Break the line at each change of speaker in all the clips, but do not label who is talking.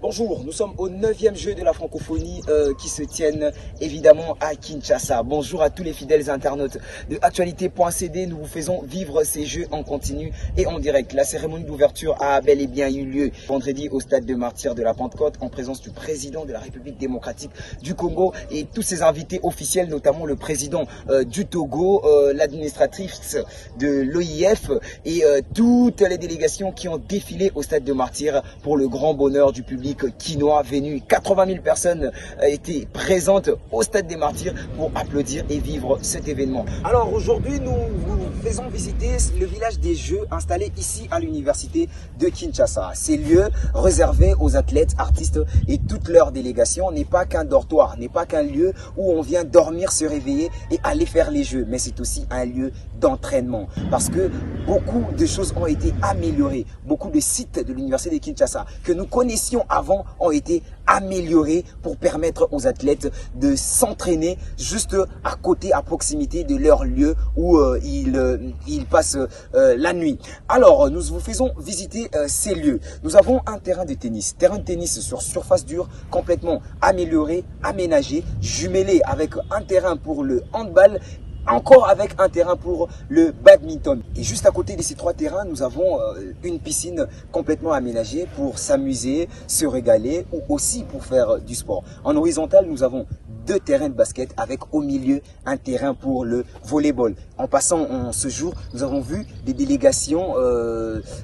Bonjour, nous sommes au 9e jeu de la francophonie qui se tiennent évidemment à Kinshasa. Bonjour à tous les fidèles internautes de Actualité.cd. Nous vous faisons vivre ces jeux en continu et en direct. La cérémonie d'ouverture a bel et bien eu lieu vendredi au stade de Martyrs de la Pentecôte en présence du président de la République démocratique du Congo et tous ses invités officiels, notamment le président du Togo, l'administratrice de l'OIF et toutes les délégations qui ont défilé au stade de Martyrs pour le grand bonheur du public quinois venu. 80 000 personnes étaient présentes au stade des Martyrs pour applaudir et vivre cet événement. Alors aujourd'hui, nous vous faisons visiter le village des Jeux installé ici à l'université de Kinshasa. Ces lieux réservés aux athlètes, artistes et toutes leurs délégations n'est pas qu'un dortoir, n'est pas qu'un lieu où on vient dormir, se réveiller et aller faire les Jeux, mais c'est aussi un lieu d'entraînement parce que beaucoup de choses ont été améliorées. Beaucoup de sites de l'université de Kinshasa que nous connaissions avant ont été améliorés pour permettre aux athlètes de s'entraîner juste à côté, à proximité de leur lieu où ils passent la nuit. Alors, nous vous faisons visiter ces lieux. Nous avons un terrain de tennis sur surface dure, complètement amélioré, aménagé, jumelé avec un terrain pour le handball, encore avec un terrain pour le badminton. Et juste à côté de ces trois terrains, nous avons une piscine complètement aménagée pour s'amuser, se régaler ou aussi pour faire du sport. En horizontal, nous avons deux terrains de basket avec au milieu un terrain pour le volleyball. En passant ce jour, nous avons vu des délégations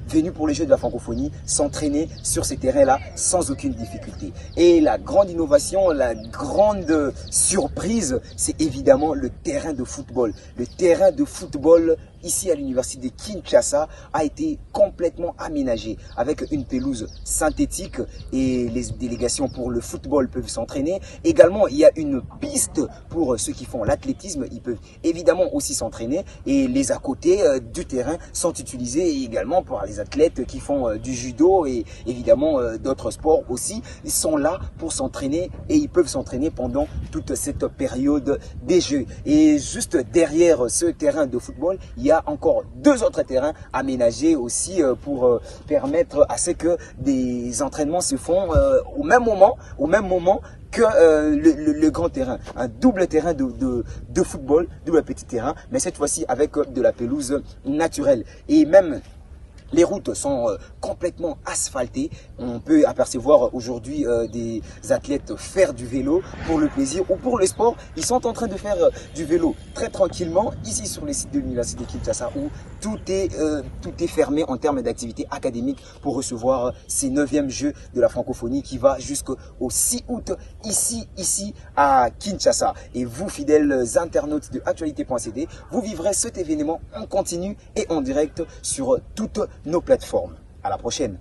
venues pour les Jeux de la francophonie s'entraîner sur ces terrains-là sans aucune difficulté. Et la grande innovation, la grande surprise, c'est évidemment le terrain de football. Le terrain de football ici à l'université de Kinshasa a été complètement aménagé avec une pelouse synthétique et les délégations pour le football peuvent s'entraîner. Également, il y a une piste pour ceux qui font l'athlétisme, ils peuvent évidemment aussi s'entraîner et les à côté du terrain sont utilisés également pour les athlètes qui font du judo et évidemment d'autres sports aussi. Ils sont là pour s'entraîner et ils peuvent s'entraîner pendant toute cette période des Jeux. Et juste derrière ce terrain de football, il y a encore deux autres terrains aménagés aussi pour permettre à ce que des entraînements se font au même moment que le grand terrain. Un double terrain de football, double petit terrain, mais cette fois-ci avec de la pelouse naturelle. Et même les routes sont complètement asphaltées. On peut apercevoir aujourd'hui des athlètes faire du vélo pour le plaisir ou pour le sport. Ils sont en train de faire du vélo très tranquillement ici sur le site de l'université de Kinshasa où tout est fermé en termes d'activité académique pour recevoir ces 9e Jeux de la francophonie qui va jusqu'au 6 août ici à Kinshasa. Et vous, fidèles internautes de Actualité.cd, vous vivrez cet événement en continu et en direct sur toutes nos plateformes. À la prochaine.